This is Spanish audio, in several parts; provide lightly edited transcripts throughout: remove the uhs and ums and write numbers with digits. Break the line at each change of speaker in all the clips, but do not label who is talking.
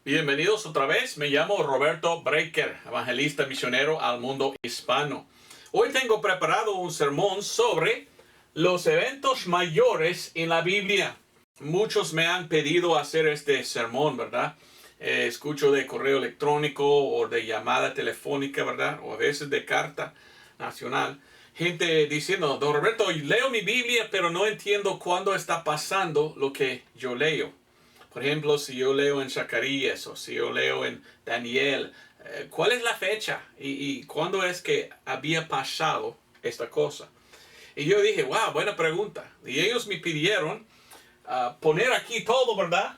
Bienvenidos otra vez, me llamo Roberto Breaker, evangelista misionero al mundo hispano. Hoy tengo preparado un sermón sobre los eventos mayores en la Biblia. Muchos me han pedido hacer este sermón, ¿verdad? Escucho de correo electrónico o de llamada telefónica, ¿verdad? O a veces de carta nacional. Gente diciendo, don Roberto, leo mi Biblia, pero no entiendo cuándo está pasando lo que yo leo. Por ejemplo, si yo leo en Zacarías o si yo leo en Daniel, ¿cuál es la fecha? ¿Y cuándo es que había pasado esta cosa? Y yo dije, wow, buena pregunta. Y ellos me pidieron poner aquí todo, ¿verdad?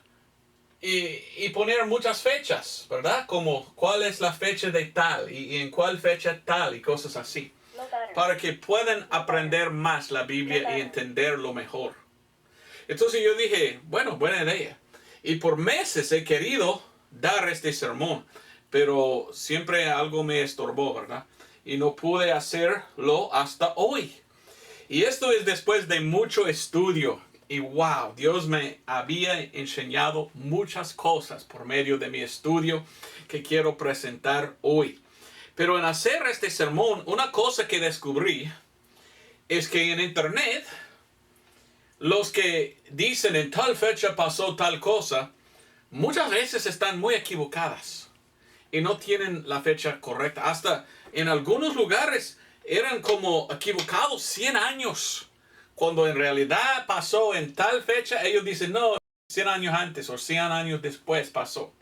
Y poner muchas fechas, ¿verdad? Como cuál es la fecha de tal y en cuál fecha tal y cosas así. Para que puedan aprender más la Biblia y entenderlo mejor. Entonces yo dije, bueno, buena idea. Y por meses he querido dar este sermón, pero siempre algo me estorbó, ¿verdad? Y no pude hacerlo hasta hoy. Y esto es después de mucho estudio. Y wow, Dios me había enseñado muchas cosas por medio de mi estudio que quiero presentar hoy. Pero en hacer este sermón, una cosa que descubrí es que en internet, los que dicen en tal fecha pasó tal cosa, muchas veces están muy equivocadas y no tienen la fecha correcta. Hasta en algunos lugares eran como equivocados 100 años, cuando en realidad pasó en tal fecha. Ellos dicen, no, 100 años antes o 100 años después pasó.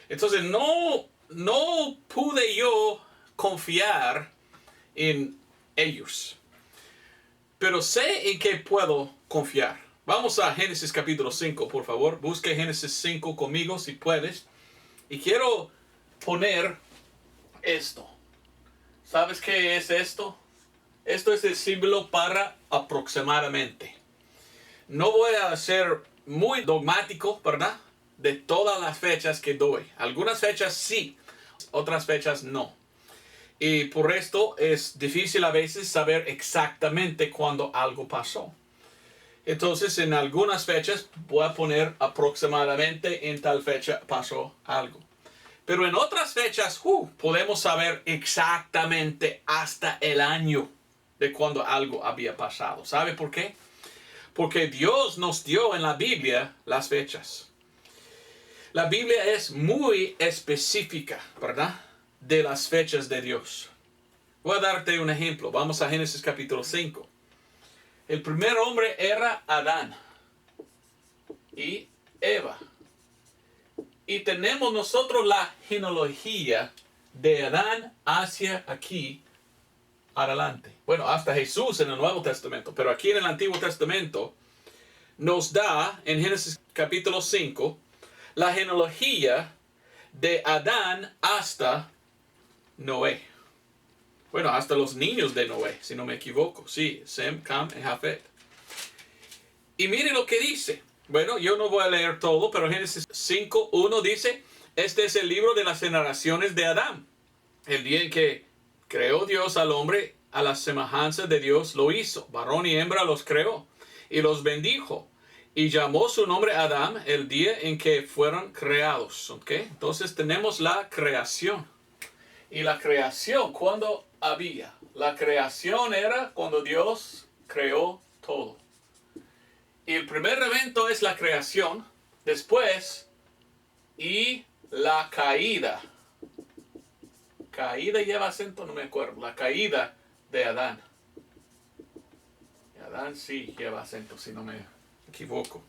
Entonces no pude yo confiar en ellos. Pero sé en qué puedo confiar. Vamos a Génesis capítulo 5, por favor. Busque Génesis 5 conmigo si puedes. Y quiero poner esto. ¿Sabes qué es esto? Esto es el símbolo para aproximadamente. No voy a ser muy dogmático, ¿verdad? De todas las fechas que doy. Algunas fechas sí, otras fechas no. Y por esto es difícil a veces saber exactamente cuándo algo pasó. Entonces, en algunas fechas voy a poner aproximadamente en tal fecha pasó algo. Pero en otras fechas podemos saber exactamente hasta el año de cuando algo había pasado. ¿Sabe por qué? Porque Dios nos dio en la Biblia las fechas. La Biblia es muy específica, ¿verdad? De las fechas de Dios. Voy a darte un ejemplo. Vamos a Génesis capítulo 5. El primer hombre era Adán y Eva. Y tenemos nosotros la genealogía de Adán hacia aquí adelante. Bueno, hasta Jesús en el Nuevo Testamento. Pero aquí en el Antiguo Testamento nos da en Génesis capítulo 5 la genealogía de Adán hasta Noé. Bueno, hasta los niños de Noé, si no me equivoco. Sí, Sem, Cam y Jafet. Y mire lo que dice. Bueno, yo no voy a leer todo, pero Génesis 5:1 dice, este es el libro de las generaciones de Adán. El día en que creó Dios al hombre, a la semejanza de Dios lo hizo. Varón y hembra los creó y los bendijo. Y llamó su nombre Adán el día en que fueron creados. ¿Ok? Entonces tenemos la creación. Y la creación, ¿cuándo había? La creación era cuando Dios creó todo. Y el primer evento es la creación. Después, y la caída. Caída lleva acento, no me acuerdo. La caída de Adán. Adán sí lleva acento, si no me equivoco.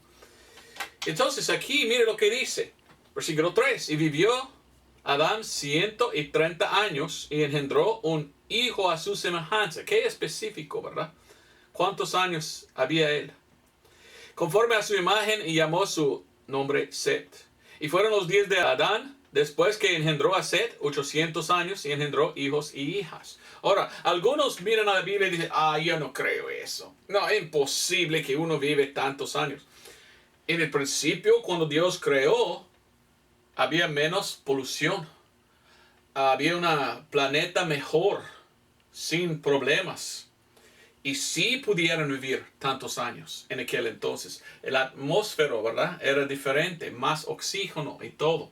Entonces aquí, mire lo que dice. Versículo 3. Y vivió Adán 130 años y engendró un hijo a su semejanza. Qué específico, ¿verdad? ¿Cuántos años había él? Conforme a su imagen, y llamó su nombre Set. Y fueron los días de Adán, después que engendró a Set, 800 años, y engendró hijos y hijas. Ahora, algunos miran a la Biblia y dicen, yo no creo eso. No, es imposible que uno vive tantos años. En el principio, cuando Dios creó, había menos polución. Había un planeta mejor, sin problemas. y sí pudieron vivir tantos años en aquel entonces. La atmósfera, ¿verdad? Era diferente, más oxígeno y todo.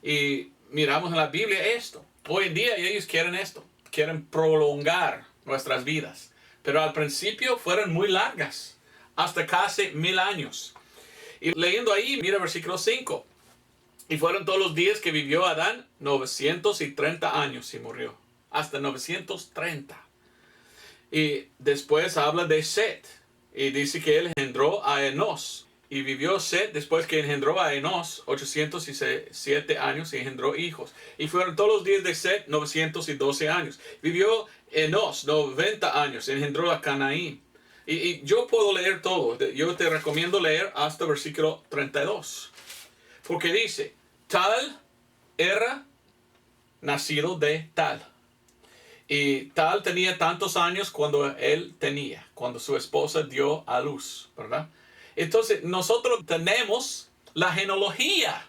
Y miramos en la Biblia esto. Hoy en día ellos quieren esto. Quieren prolongar nuestras vidas. Pero al principio fueron muy largas. Hasta casi 1000 años. Y leyendo ahí, mira versículo 5. Y fueron todos los días que vivió Adán 930 años y murió. Hasta 930. Y después habla de Set. Y dice que él engendró a Enos. Y vivió Set después que engendró a Enos 807 años y engendró hijos. Y fueron todos los días de Set 912 años. Vivió Enos 90 años, engendró a Canaín. Y yo puedo leer todo. Yo te recomiendo leer hasta versículo 32. Porque dice, tal era nacido de tal. Y tal tenía tantos años cuando cuando su esposa dio a luz, ¿verdad? Entonces nosotros tenemos la genealogía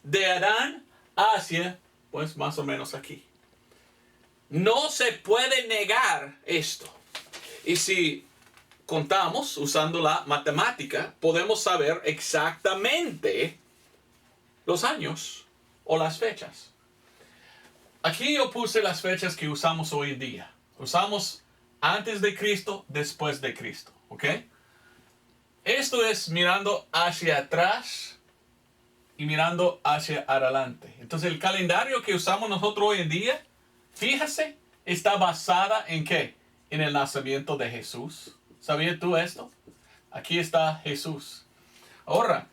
de Adán hacia, pues más o menos aquí. No se puede negar esto. Y si contamos usando la matemática, podemos saber exactamente los años o las fechas. Aquí yo puse las fechas que usamos hoy en día. Usamos antes de Cristo, después de Cristo. ¿Ok? Esto es mirando hacia atrás y mirando hacia adelante. Entonces el calendario que usamos nosotros hoy en día, fíjese, está basada en ¿qué? En el nacimiento de Jesús. ¿Sabías tú esto? Aquí está Jesús. Ahora,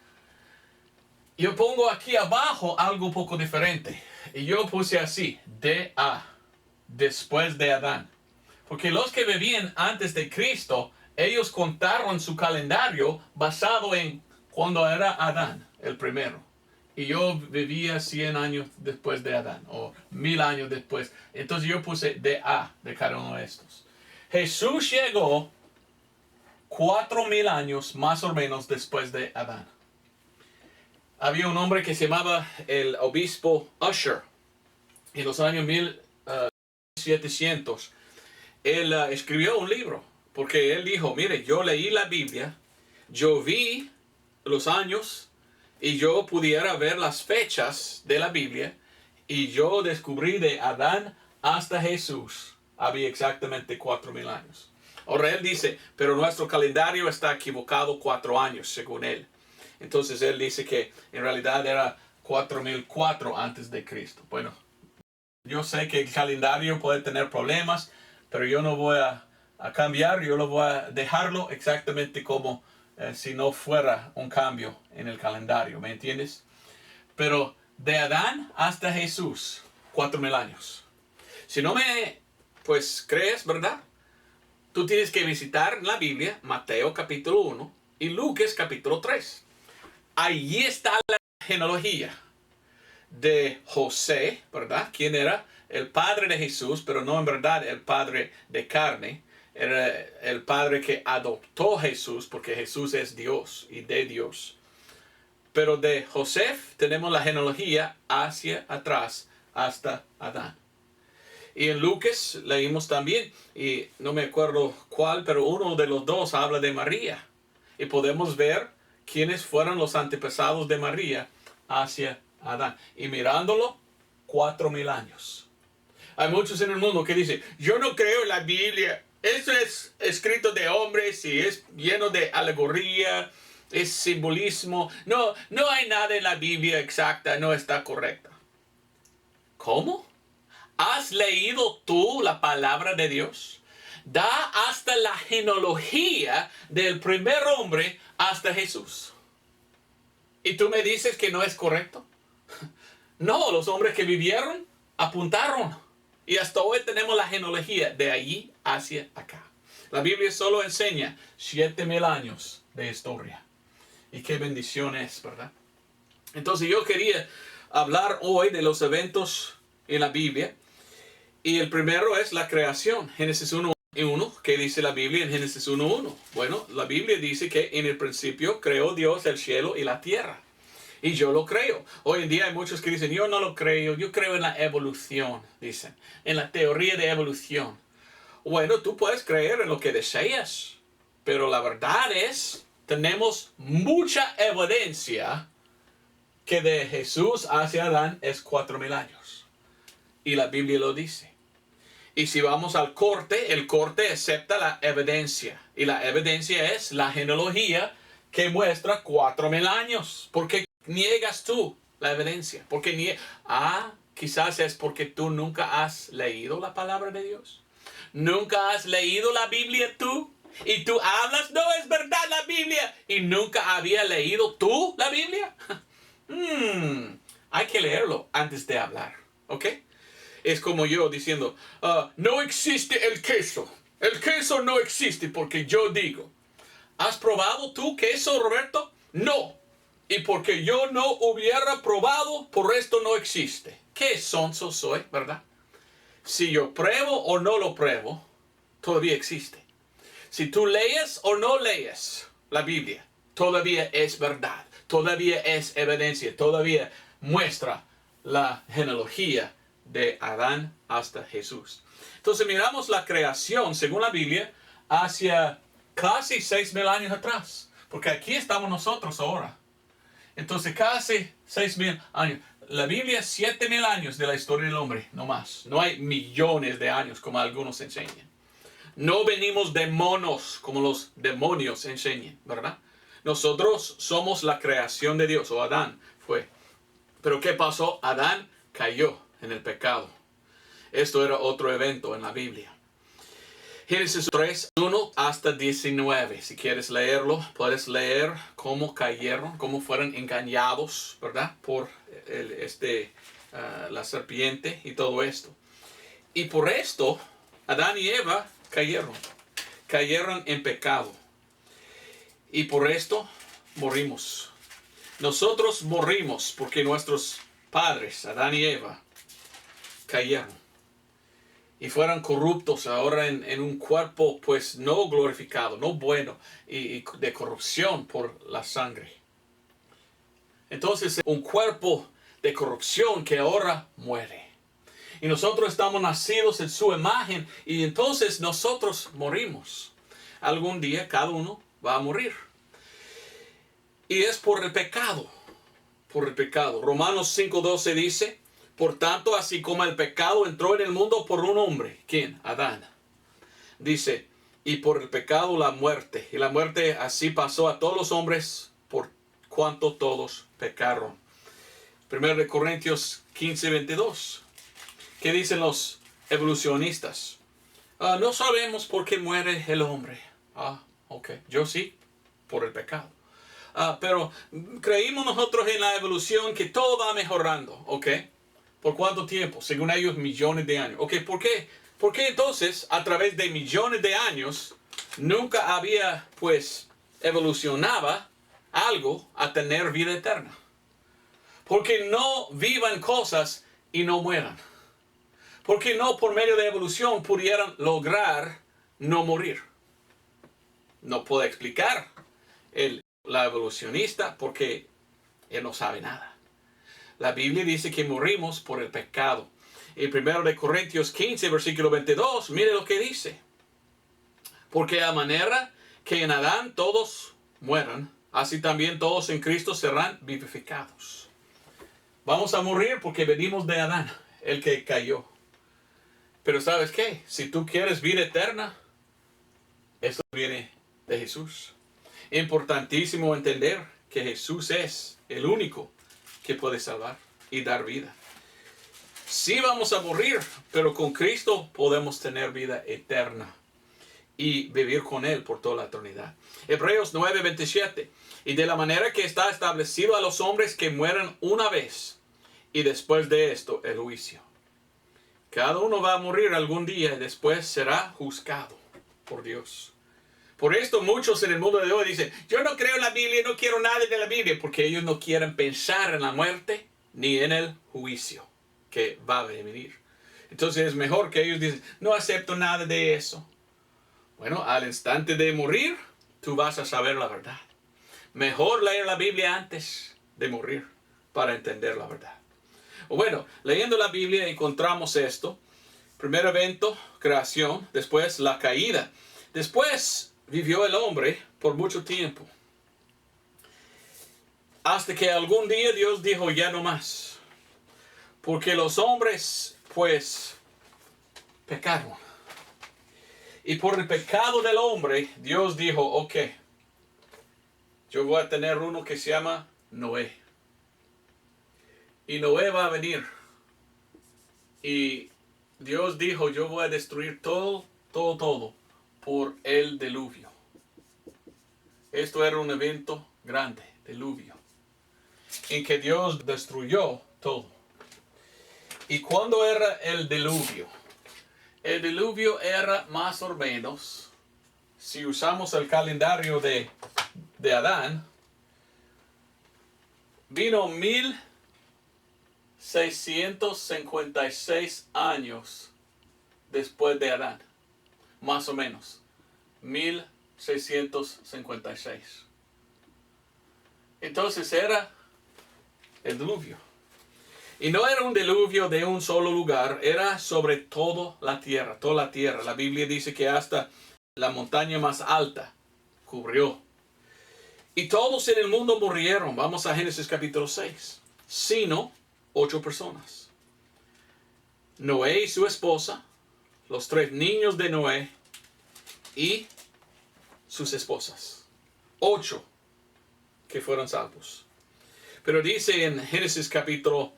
yo pongo aquí abajo algo un poco diferente. Y yo puse así, D.A., después de Adán. Porque los que vivían antes de Cristo, ellos contaron su calendario basado en cuando era Adán, el primero. Y yo vivía 100 años después de Adán, o 1000 años después. Entonces yo puse D.A. de cada uno de estos. Jesús llegó 4000 años más o menos después de Adán. Había un hombre que se llamaba el obispo Usher. En los años 1700, él escribió un libro. Porque él dijo, mire, yo leí la Biblia, yo vi los años y yo pudiera ver las fechas de la Biblia. Y yo descubrí de Adán hasta Jesús. Había exactamente 4000 años. Ahora él dice, pero nuestro calendario está equivocado 4 años, según él. Entonces él dice que en realidad era 4004 antes de Cristo. Bueno, yo sé que el calendario puede tener problemas, pero yo no voy a cambiar, yo lo voy a dejarlo exactamente como si no fuera un cambio en el calendario, ¿me entiendes? Pero de Adán hasta Jesús, 4000 años. Si no me, pues, crees, ¿verdad? Tú tienes que visitar la Biblia, Mateo capítulo 1 y Lucas capítulo 3. Allí está la genealogía de José, ¿verdad? Quien era el padre de Jesús, pero no en verdad el padre de carne. Era el padre que adoptó a Jesús, porque Jesús es Dios y de Dios. Pero de José tenemos la genealogía hacia atrás hasta Adán. Y en Lucas leímos también, y no me acuerdo cuál, pero uno de los dos habla de María. Y podemos ver quiénes fueron los antepasados de María hacia Adán. Y mirándolo, 4000 años. Hay muchos en el mundo que dicen, yo no creo en la Biblia. Eso es escrito de hombres y es lleno de alegoría, es simbolismo. No hay nada en la Biblia exacta, no está correcta. ¿Cómo? ¿Has leído tú la palabra de Dios? Da hasta la genealogía del primer hombre hasta Jesús. ¿Y tú me dices que no es correcto? No, los hombres que vivieron apuntaron. Y hasta hoy tenemos la genealogía de allí hacia acá. La Biblia solo enseña 7000 años de historia. Y qué bendición es, ¿verdad? Entonces yo quería hablar hoy de los eventos en la Biblia. Y el primero es la creación. Génesis 1:1, ¿qué dice la Biblia en Génesis 1:1? Bueno, la Biblia dice que en el principio creó Dios el cielo y la tierra. Y yo lo creo. Hoy en día hay muchos que dicen, yo no lo creo, yo creo en la evolución, dicen. En la teoría de evolución. Bueno, tú puedes creer en lo que deseas, pero la verdad es, tenemos mucha evidencia que de Jesús hacia Adán es 4,000 años. Y la Biblia lo dice. Y si vamos al corte, el corte acepta la evidencia. Y la evidencia es la genealogía que muestra 4,000 años. ¿Por qué niegas tú la evidencia? Porque quizás es porque tú nunca has leído la palabra de Dios. ¿Nunca has leído la Biblia tú? Y tú hablas, no es verdad la Biblia. ¿Y nunca había leído tú la Biblia? Hay que leerlo antes de hablar. ¿Ok? Es como yo diciendo, no existe el queso. El queso no existe porque yo digo. ¿Has probado tú queso, Roberto? No. Y porque yo no hubiera probado, por esto no existe. Qué sonso soy, ¿verdad? Si yo pruebo o no lo pruebo, todavía existe. Si tú lees o no lees la Biblia, todavía es verdad. Todavía es evidencia. Todavía muestra la genealogía de Adán hasta Jesús. Entonces miramos la creación, según la Biblia, hacia casi 6,000 años atrás. Porque aquí estamos nosotros ahora. Entonces casi 6,000 años. La Biblia, 7,000 años de la historia del hombre, no más. No hay millones de años como algunos enseñan. No venimos de monos como los demonios enseñan, ¿verdad? Nosotros somos la creación de Dios, o Adán fue. Pero ¿qué pasó? Adán cayó en el pecado. Esto era otro evento en la Biblia. Génesis 3, 1 hasta 19. Si quieres leerlo, puedes leer cómo cayeron, cómo fueron engañados, ¿verdad? Por la serpiente y todo esto. Y por esto, Adán y Eva cayeron en pecado. Y por esto morimos. Nosotros morimos porque nuestros padres, Adán y Eva, cayeron. Y fueron corruptos ahora en un cuerpo pues no glorificado, no bueno, y de corrupción por la sangre. Entonces un cuerpo de corrupción que ahora muere. Y nosotros estamos nacidos en su imagen y entonces nosotros morimos. Algún día cada uno va a morir. Y es por el pecado. Por el pecado. Romanos 5:12 dice, por tanto, así como el pecado entró en el mundo por un hombre. ¿Quién? Adán. Dice, y por el pecado la muerte. Y la muerte así pasó a todos los hombres por cuanto todos pecaron. 1 Corintios 15:22. ¿Qué dicen los evolucionistas? No sabemos por qué muere el hombre. Ok. Yo sí, por el pecado. Pero creímos nosotros en la evolución que todo va mejorando. Ok. ¿Por cuánto tiempo? Según ellos, millones de años. Ok, ¿por qué? Porque entonces, a través de millones de años, nunca había, pues, evolucionaba algo a tener vida eterna. Porque no vivan cosas y no mueran. Porque no por medio de evolución pudieran lograr no morir. No puedo explicar la evolucionista porque él no sabe nada. La Biblia dice que morimos por el pecado. En 1 Corintios 15, versículo 22, mire lo que dice. Porque a manera que en Adán todos mueran, así también todos en Cristo serán vivificados. Vamos a morir porque venimos de Adán, el que cayó. Pero ¿sabes qué? Si tú quieres vida eterna, eso viene de Jesús. Importantísimo entender que Jesús es el único que puede salvar y dar vida. Sí vamos a morir, pero con Cristo podemos tener vida eterna y vivir con Él por toda la eternidad. Hebreos 9:27. Y de la manera que está establecido a los hombres que mueren una vez y después de esto el juicio. Cada uno va a morir algún día y después será juzgado por Dios. Por esto muchos en el mundo de hoy dicen, yo no creo en la Biblia, no quiero nada de la Biblia, porque ellos no quieren pensar en la muerte ni en el juicio que va a venir. Entonces es mejor que ellos dicen, no acepto nada de eso. Bueno, al instante de morir, tú vas a saber la verdad. Mejor leer la Biblia antes de morir para entender la verdad. Bueno, leyendo la Biblia encontramos esto, Primer evento, creación, después la caída. Después vivió el hombre por mucho tiempo. Hasta que algún día Dios dijo, ya no más. Porque los hombres, pues, pecaron. Y por el pecado del hombre, Dios dijo, ok, yo voy a tener uno que se llama Noé. Y Noé va a venir. Y Dios dijo, yo voy a destruir todo por el diluvio. Esto era un evento grande, diluvio, en que Dios destruyó todo. ¿Y cuándo era el diluvio? El diluvio era más o menos, si usamos el calendario de Adán, vino 1656 años después de Adán, más o menos, 1656. Entonces era el diluvio. Y no era un diluvio de un solo lugar, era sobre toda la tierra. La Biblia dice que hasta la montaña más alta cubrió. Y todos en el mundo murieron. Vamos a Génesis capítulo 6. Sino 8 personas. Noé y su esposa, los 3 niños de Noé y sus esposas. 8 que fueron salvos. Pero dice en Génesis capítulo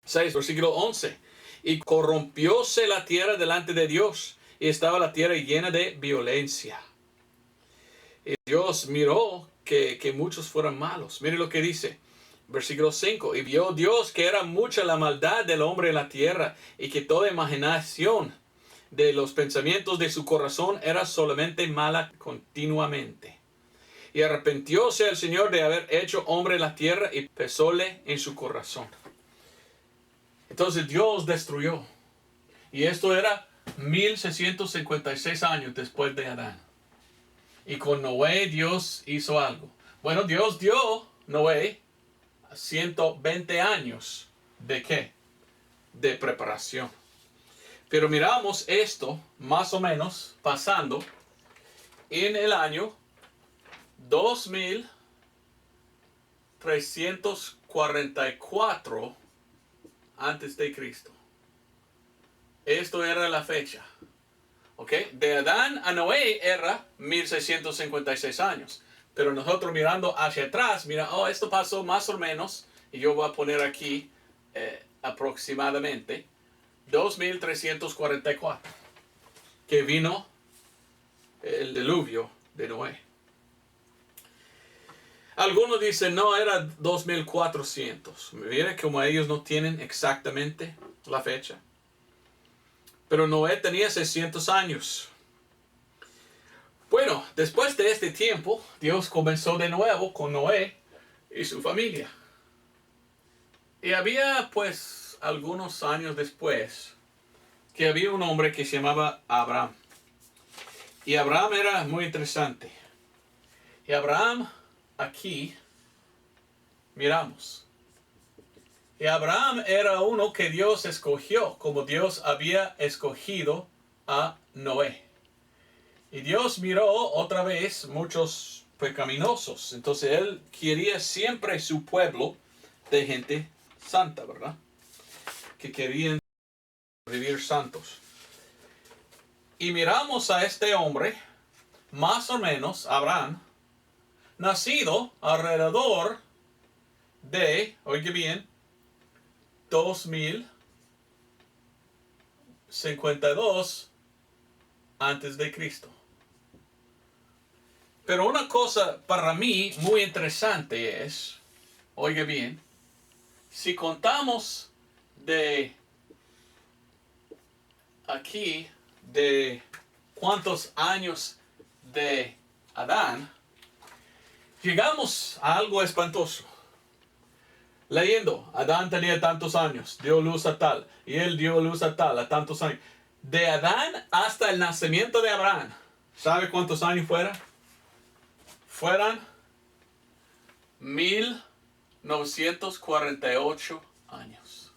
6, versículo 11. Y corrompióse la tierra delante de Dios, y estaba la tierra llena de violencia. Y Dios miró que muchos fueran malos. Mire lo que dice, versículo 5. Y vio Dios que era mucha la maldad del hombre en la tierra, y que toda imaginación de los pensamientos de su corazón era solamente mala continuamente. Y arrepintióse el Señor de haber hecho hombre en la tierra, y pesóle en su corazón. Entonces Dios destruyó. Y esto era 1656 años después de Adán. Y con Noé Dios hizo algo. Bueno, Dios dio a Noé 120 años. ¿De qué? De preparación. Pero miramos esto más o menos pasando en el año 2344 antes de Cristo. Esto era la fecha. ¿Ok? De Adán a Noé era 1656 años. Pero nosotros mirando hacia atrás, mira, esto pasó más o menos, y yo voy a poner aquí aproximadamente 2344, que vino el diluvio de Noé. Algunos dicen, no, era 2400. Mira como ellos no tienen exactamente la fecha. Pero Noé tenía 600 años. Bueno, después de este tiempo, Dios comenzó de nuevo con Noé y su familia. Y había, pues, algunos años después, que había un hombre que se llamaba Abraham. Y Abraham era muy interesante. Y Abraham, aquí, miramos. Y Abraham era uno que Dios escogió, como Dios había escogido a Noé. Y Dios miró otra vez muchos pecaminosos. Entonces Él quería siempre su pueblo de gente santa, ¿verdad? Que querían vivir santos. Y miramos a este hombre, más o menos, Abraham, nacido alrededor de, oiga bien, 2052 antes de Cristo. Pero una cosa para mí muy interesante es, oiga bien, si contamos de aquí, de cuántos años de Adán, llegamos a algo espantoso. Leyendo, Adán tenía tantos años, dio luz a tal, y él dio luz a tal, a tantos años. De Adán hasta el nacimiento de Abraham, ¿sabe cuántos años fueran? Fueran 1948 años.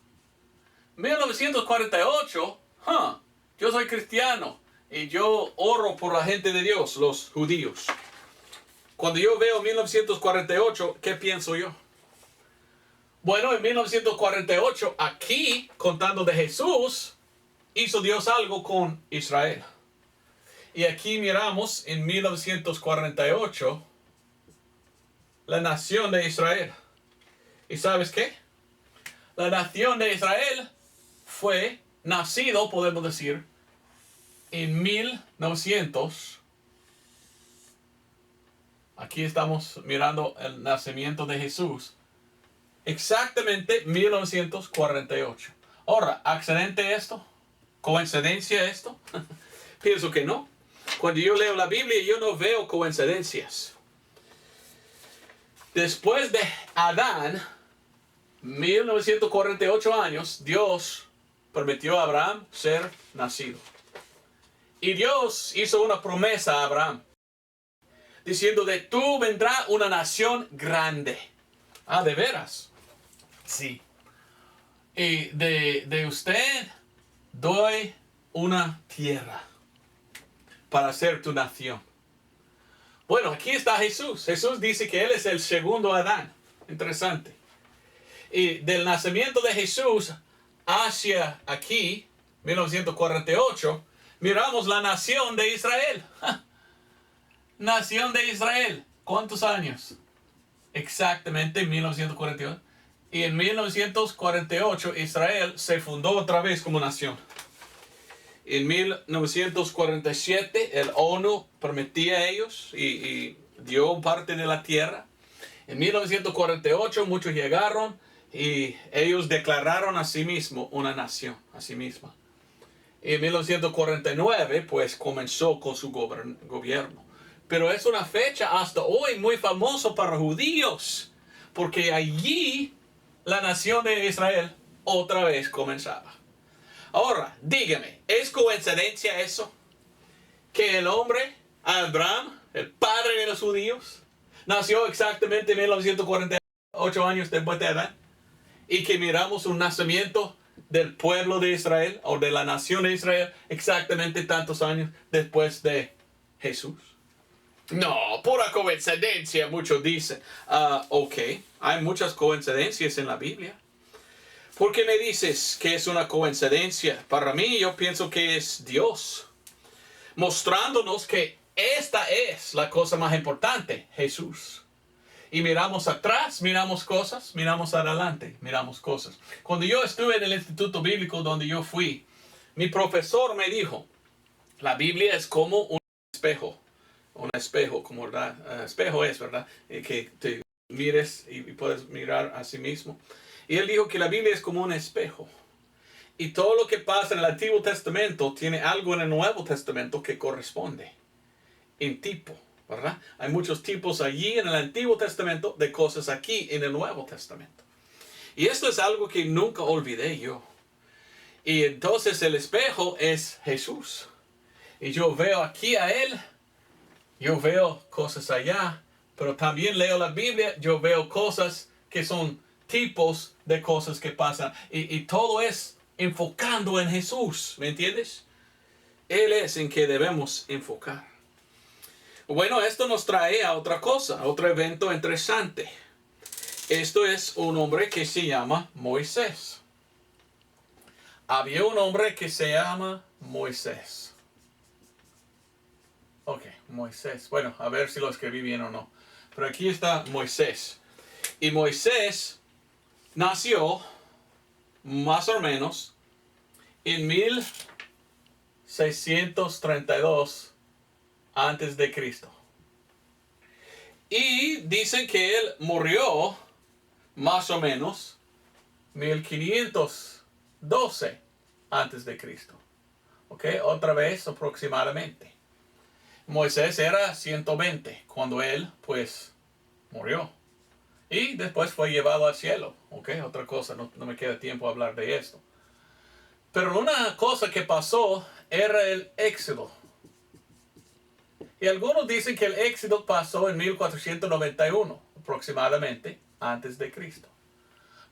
1948, yo soy cristiano y yo oro por la gente de Dios, los judíos. Cuando yo veo 1948, ¿qué pienso yo? Bueno, en 1948, aquí, contando de Jesús, hizo Dios algo con Israel. Y aquí miramos en 1948 la nación de Israel. ¿Y sabes qué? La nación de Israel fue nacido, podemos decir, en 1900. Aquí estamos mirando el nacimiento de Jesús. Exactamente 1948. Ahora, ¿accidente esto? ¿Coincidencia esto? Pienso que no. Cuando yo leo la Biblia, yo no veo coincidencias. Después de Adán, 1948 años, Dios permitió a Abraham ser nacido. Y Dios hizo una promesa a Abraham, diciendo: de tú vendrá una nación grande. Ah, ¿de veras? Sí. Y de usted doy una tierra para ser tu nación. Bueno, aquí está Jesús. Jesús dice que Él es el segundo Adán. Interesante. Y del nacimiento de Jesús hacia aquí, 1948, miramos la nación de Israel. Nación de Israel. ¿Cuántos años? Exactamente 1948. Y en 1948 Israel se fundó otra vez como nación. En 1947 el ONU permitía a ellos y dio parte de la tierra. En 1948 muchos llegaron y ellos declararon a sí mismos una nación, a sí misma. En 1949 pues comenzó con su gobierno. Pero es una fecha hasta hoy muy famosa para judíos, porque allí la nación de Israel otra vez comenzaba. Ahora, dígame, ¿es coincidencia eso? Que el hombre, Abraham, el padre de los judíos, nació exactamente en 1948 años después de Adán, y que miramos un nacimiento del pueblo de Israel, o de la nación de Israel, exactamente tantos años después de Jesús. No, pura coincidencia, muchos dicen. Ok, hay muchas coincidencias en la Biblia. ¿Por qué me dices que es una coincidencia? Para mí, yo pienso que es Dios mostrándonos que esta es la cosa más importante, Jesús. Y miramos atrás, miramos cosas, miramos adelante, miramos cosas. Cuando yo estuve en el instituto bíblico donde yo fui, mi profesor me dijo, la Biblia es como un espejo. Un espejo, como ¿verdad? Espejo es, ¿verdad? Que te mires y puedes mirar a sí mismo. Y él dijo que la Biblia es como un espejo. Y todo lo que pasa en el Antiguo Testamento tiene algo en el Nuevo Testamento que corresponde. En tipo, ¿verdad? Hay muchos tipos allí en el Antiguo Testamento de cosas aquí en el Nuevo Testamento. Y esto es algo que nunca olvidé yo. Y entonces el espejo es Jesús. Y yo veo aquí a Él. Yo veo cosas allá. Pero también leo la Biblia. Yo veo cosas que son tipos de cosas que pasan. Y todo es enfocando en Jesús. ¿Me entiendes? Él es en que debemos enfocar. Bueno, esto nos trae a otra cosa, a otro evento interesante. Esto es un hombre que se llama Moisés. Había un hombre que se llama Moisés. Ok, Moisés. Bueno, a ver si lo escribí bien o no. Pero aquí está Moisés. Y Moisés nació más o menos en 1632 antes de Cristo. Y dicen que él murió más o menos 1512 antes de Cristo. Ok, otra vez aproximadamente. Moisés era 120 cuando él pues murió. Y después fue llevado al cielo. Ok, otra cosa, no me queda tiempo a hablar de esto. Pero una cosa que pasó era el éxodo. Y algunos dicen que el éxodo pasó en 1491, aproximadamente, antes de Cristo.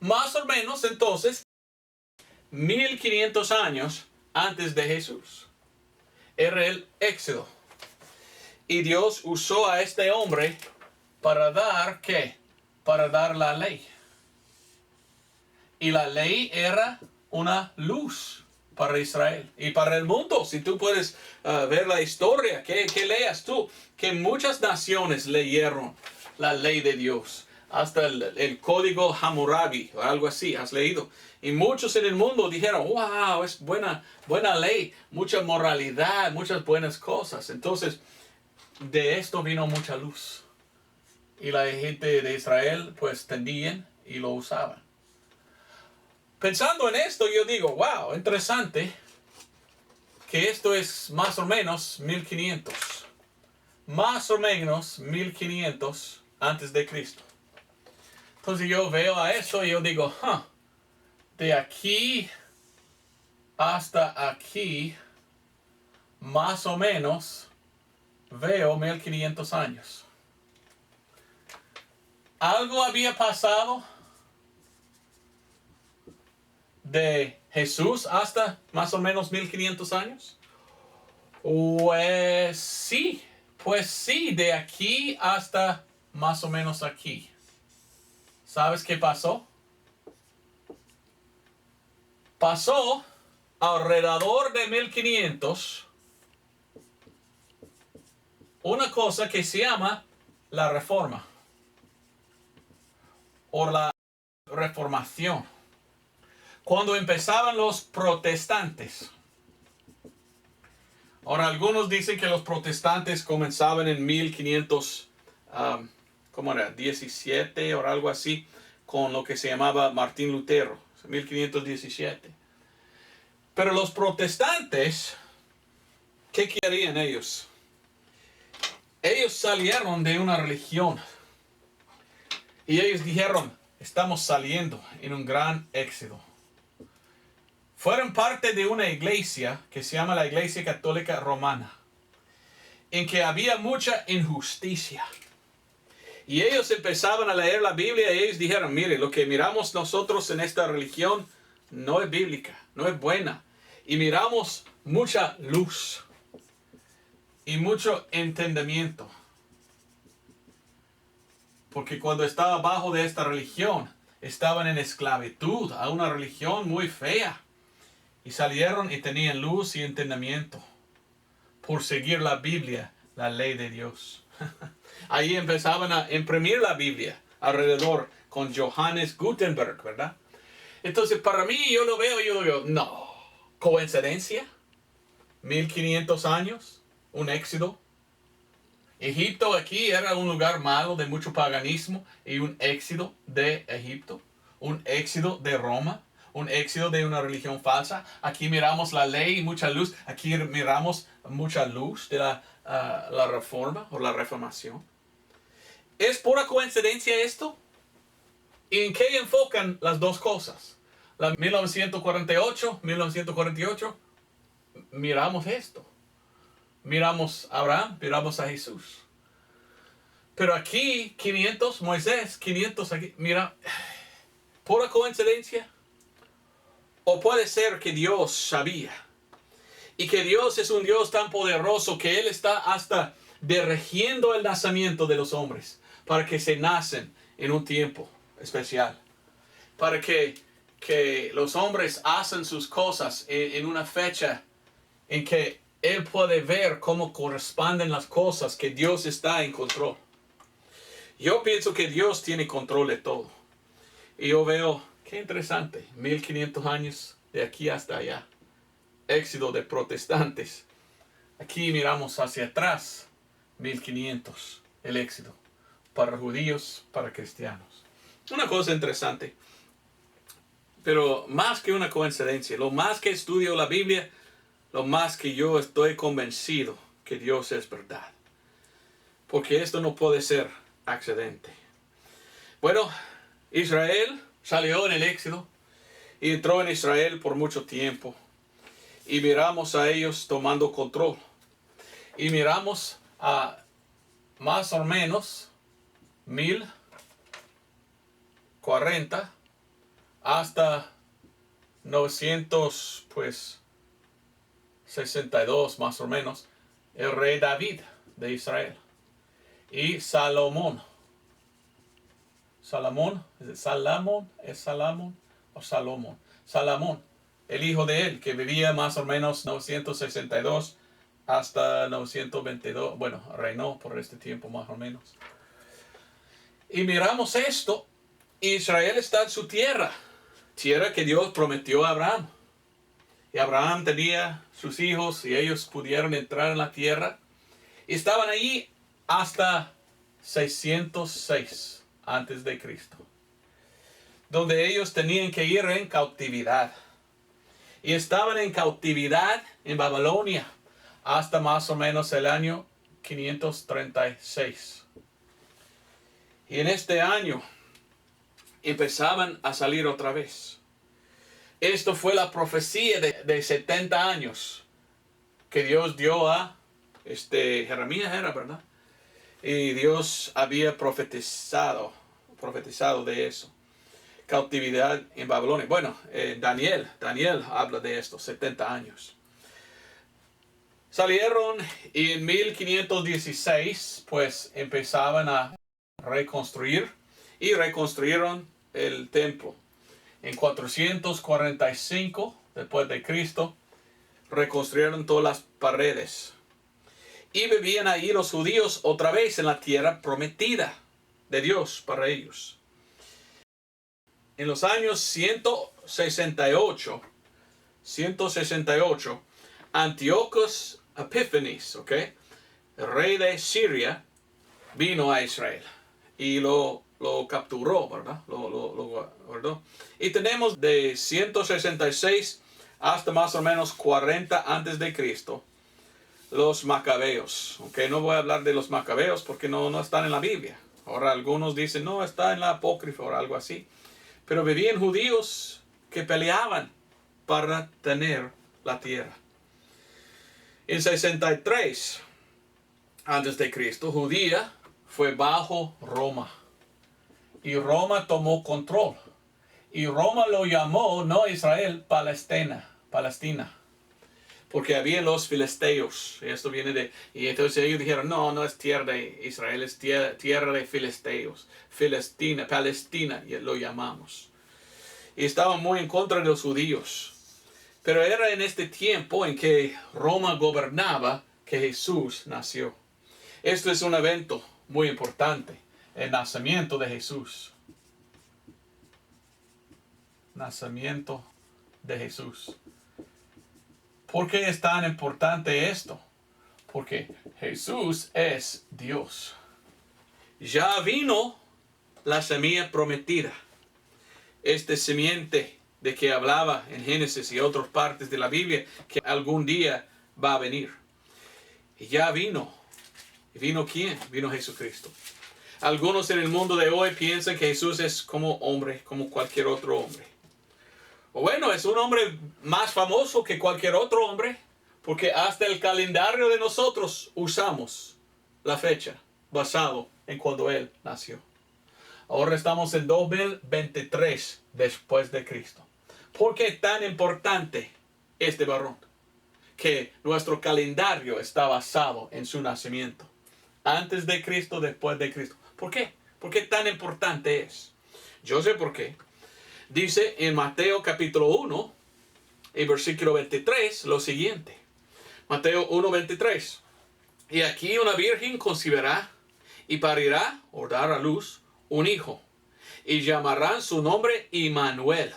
Más o menos, entonces, 1500 años antes de Jesús. Era el Éxodo. Y Dios usó a este hombre para dar, ¿qué? Para dar la ley. Y la ley era una luz para Israel y para el mundo. Si tú puedes ver la historia, que leas tú, que muchas naciones leyeron la ley de Dios. Hasta el código Hammurabi o algo así, has leído. Y muchos en el mundo dijeron, wow, es buena ley, mucha moralidad, muchas buenas cosas. Entonces, de esto vino mucha luz. Y la gente de Israel pues tendían y lo usaban. Pensando en esto, yo digo, wow, interesante que esto es más o menos 1500. Más o menos 1500 antes de Cristo. Entonces yo veo a eso y yo digo, de aquí hasta aquí, más o menos, veo 1500 años. ¿Algo había pasado de Jesús hasta más o menos 1500 años? Pues sí, de aquí hasta más o menos aquí. ¿Sabes qué pasó? Pasó alrededor de 1500 una cosa que se llama la Reforma o la Reformación. Cuando empezaban los protestantes. Ahora, algunos dicen que los protestantes comenzaban en 1500, ¿cómo era? 17 o algo así, con lo que se llamaba Martín Lutero, 1517. Pero los protestantes, ¿qué querían ellos? Ellos salieron de una religión y ellos dijeron, estamos saliendo en un gran éxodo. Fueron parte de una iglesia que se llama la Iglesia Católica Romana, en que había mucha injusticia. Y ellos empezaban a leer la Biblia y ellos dijeron, mire, lo que miramos nosotros en esta religión no es bíblica, no es buena. Y miramos mucha luz y mucho entendimiento. Porque cuando estaba bajo de esta religión, estaban en esclavitud a una religión muy fea. Y salieron y tenían luz y entendimiento por seguir la Biblia, la ley de Dios. Ahí empezaban a imprimir la Biblia alrededor con Johannes Gutenberg, ¿verdad? Entonces, para mí, yo lo veo y yo digo, no, ¿coincidencia? 1500 años, un éxodo. Egipto aquí era un lugar malo de mucho paganismo y un éxodo de Egipto, un éxodo de Roma. Un éxodo de una religión falsa. Aquí miramos la ley y mucha luz. Aquí miramos mucha luz de la reforma o la reformación. ¿Es pura coincidencia esto? ¿Y en qué enfocan las dos cosas? La 1948, miramos esto. Miramos a Abraham, miramos a Jesús. Pero aquí, 500, Moisés, 500 aquí. Mira, ¿pura coincidencia? O puede ser que Dios sabía. Y que Dios es un Dios tan poderoso que Él está hasta dirigiendo el nacimiento de los hombres. Para que se nacen en un tiempo especial. Para que los hombres hacen sus cosas en una fecha en que Él puede ver cómo corresponden las cosas, que Dios está en control. Yo pienso que Dios tiene control de todo. Y yo veo, qué interesante, 1500 años de aquí hasta allá. Éxodo de protestantes. Aquí miramos hacia atrás, 1500, el éxodo. Para judíos, para cristianos. Una cosa interesante. Pero más que una coincidencia, lo más que estudio la Biblia, lo más que yo estoy convencido que Dios es verdad. Porque esto no puede ser accidente. Bueno, Israel salió en el éxodo y entró en Israel por mucho tiempo. Y miramos a ellos tomando control. Y miramos a más o menos 1040 hasta 900, pues 62 más o menos, el rey David de Israel. Y Salomón. Salomón, ¿es Salomón? ¿Es Salomón o Salomón? Salomón, el hijo de él, que vivía más o menos 962 hasta 922. Bueno, reinó por este tiempo más o menos. Y miramos esto. Israel está en su tierra. Tierra que Dios prometió a Abraham. Y Abraham tenía sus hijos y ellos pudieron entrar en la tierra. Y estaban allí hasta 606 antes de Cristo, donde ellos tenían que ir en cautividad. Y estaban en cautividad en Babilonia hasta más o menos el año 536. Y en este año empezaban a salir otra vez. Esto fue la profecía de 70 años que Dios dio a Jeremías, era, ¿verdad? Y Dios había profetizado de eso. Cautividad en Babilonia. Bueno, Daniel habla de esto, 70 años. Salieron y en 1516 pues empezaban a reconstruir y reconstruyeron el templo. En 445 después de Cristo reconstruyeron todas las paredes. Y vivían ahí los judíos otra vez en la tierra prometida de Dios para ellos. En los años 168, Antíoco Epífanes, el rey de Siria, vino a Israel y lo capturó, ¿verdad? Lo guardó. Y tenemos de 166 hasta más o menos 40 antes de Cristo. Los macabeos. No voy a hablar de los macabeos porque no están en la Biblia. Ahora algunos dicen, no, está en la apócrifa o algo así. Pero vivían judíos que peleaban para tener la tierra. En 63 antes de Cristo, Judía fue bajo Roma. Y Roma tomó control. Y Roma lo llamó, no Israel, Palestina. Porque había los filisteos. Esto viene de... Y entonces ellos dijeron, no es tierra de Israel, es tierra de filisteos. Palestina, lo llamamos. Y estaban muy en contra de los judíos. Pero era en este tiempo en que Roma gobernaba que Jesús nació. Esto es un evento muy importante. El nacimiento de Jesús. Nacimiento de Jesús. ¿Por qué es tan importante esto? Porque Jesús es Dios. Ya vino la semilla prometida. Semiente de que hablaba en Génesis y otras partes de la Biblia, que algún día va a venir. Y ya vino. ¿Y vino quién? Vino Jesucristo. Algunos en el mundo de hoy piensan que Jesús es como hombre, como cualquier otro hombre. O bueno, es un hombre más famoso que cualquier otro hombre, porque hasta el calendario de nosotros usamos la fecha basado en cuando Él nació. Ahora estamos en 2023 después de Cristo. ¿Por qué es tan importante este varón? Que nuestro calendario está basado en su nacimiento. Antes de Cristo, después de Cristo. ¿Por qué? ¿Por qué tan importante es? Yo sé por qué. Dice en Mateo capítulo 1, en versículo 23, lo siguiente. Mateo 1, 23. Y aquí una virgen concebirá y parirá o dará a luz un hijo. Y llamarán su nombre Immanuel,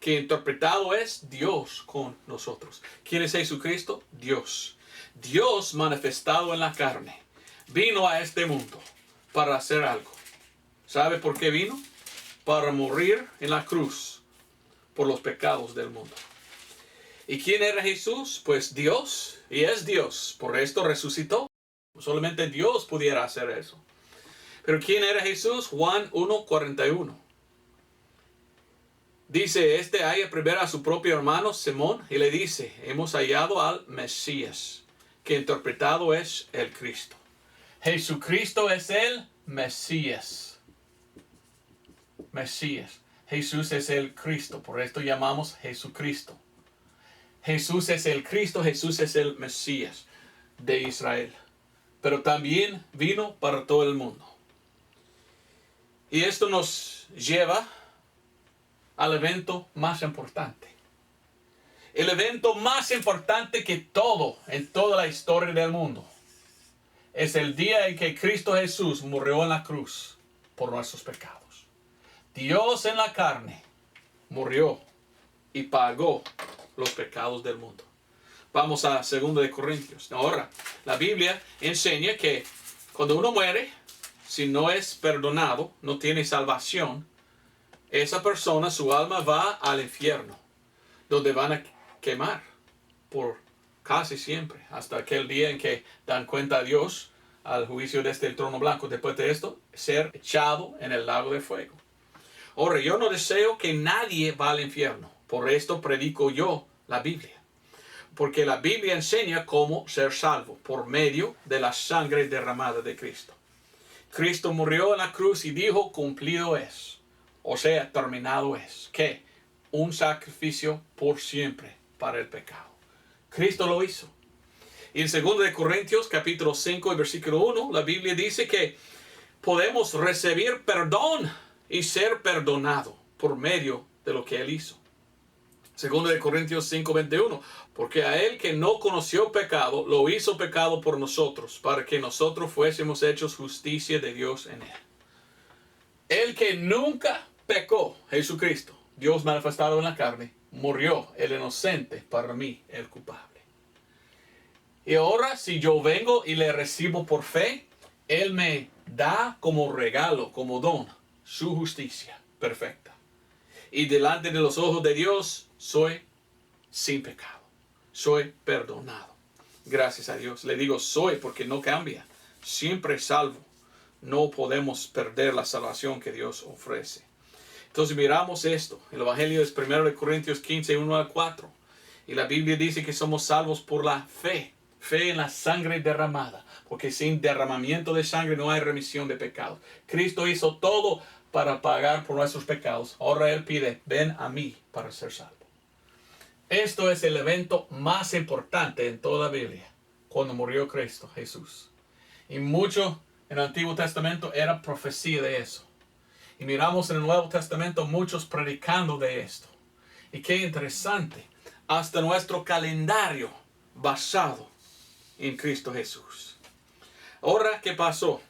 que interpretado es Dios con nosotros. ¿Quién es Jesucristo? Dios. Dios manifestado en la carne. Vino a este mundo para hacer algo. ¿Sabe por qué vino? Para morir en la cruz por los pecados del mundo. ¿Y quién era Jesús? Pues Dios, y es Dios. Por esto resucitó. Solamente Dios pudiera hacer eso. Pero ¿quién era Jesús? Juan 1:41. Dice, halla primero a su propio hermano Simón y le dice, hemos hallado al Mesías, que interpretado es el Cristo. Jesucristo es el Mesías. Mesías. Jesús es el Cristo, por esto llamamos Jesucristo. Jesús es el Cristo, Jesús es el Mesías de Israel. Pero también vino para todo el mundo. Y esto nos lleva al evento más importante. El evento más importante que todo en toda la historia del mundo. Es el día en que Cristo Jesús murió en la cruz por nuestros pecados. Dios en la carne murió y pagó los pecados del mundo. Vamos a 2 de Corintios. Ahora, la Biblia enseña que cuando uno muere, si no es perdonado, no tiene salvación, esa persona, su alma va al infierno, donde van a quemar por casi siempre, hasta aquel día en que dan cuenta a Dios al juicio desde el trono blanco. Después de esto, ser echado en el lago de fuego. Ahora, yo no deseo que nadie vaya al infierno. Por esto predico yo la Biblia. Porque la Biblia enseña cómo ser salvo por medio de la sangre derramada de Cristo. Cristo murió en la cruz y dijo, cumplido es. O sea, terminado es. ¿Qué? Un sacrificio por siempre para el pecado. Cristo lo hizo. Y en 2 de Corintios, capítulo 5, versículo 1, la Biblia dice que podemos recibir perdón y ser perdonado por medio de lo que Él hizo. 2 de Corintios 5, 21. Porque a Él que no conoció pecado, lo hizo pecado por nosotros, para que nosotros fuésemos hechos justicia de Dios en Él. El que nunca pecó, Jesucristo, Dios manifestado en la carne, murió el inocente para mí, el culpable. Y ahora, si yo vengo y le recibo por fe, Él me da como regalo, como don, su justicia perfecta. Y delante de los ojos de Dios, soy sin pecado. Soy perdonado. Gracias a Dios. Le digo soy porque no cambia. Siempre salvo. No podemos perder la salvación que Dios ofrece. Entonces miramos esto. El Evangelio es 1 Corintios 15, 1 al 4. Y la Biblia dice que somos salvos por la fe. Fe en la sangre derramada. Porque sin derramamiento de sangre no hay remisión de pecados. Cristo hizo todo para pagar por nuestros pecados. Ahora Él pide, ven a mí para ser salvo. Esto es el evento más importante en toda la Biblia. Cuando murió Cristo Jesús. Y mucho en el Antiguo Testamento era profecía de eso. Y miramos en el Nuevo Testamento muchos predicando de esto. Y qué interesante. Hasta nuestro calendario basado en Cristo Jesús. Ahora, ¿qué pasó?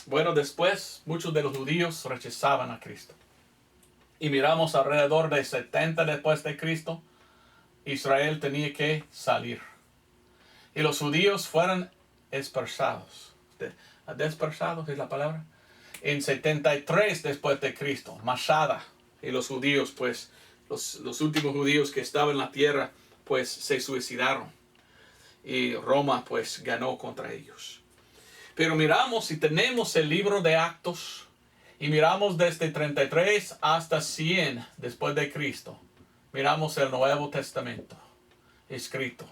Bueno, después muchos de los judíos rechazaban a Cristo. Y miramos alrededor de 70 después de Cristo, Israel tenía que salir. Y los judíos fueron dispersados. ¿Dispersados es la palabra? En 73 después de Cristo, Masada. Y los judíos, pues, los últimos judíos que estaban en la tierra, pues, se suicidaron. Y Roma, pues, ganó contra ellos. Pero miramos y tenemos el libro de Actos. Y miramos desde 33 hasta 100 después de Cristo. Miramos el Nuevo Testamento escrito.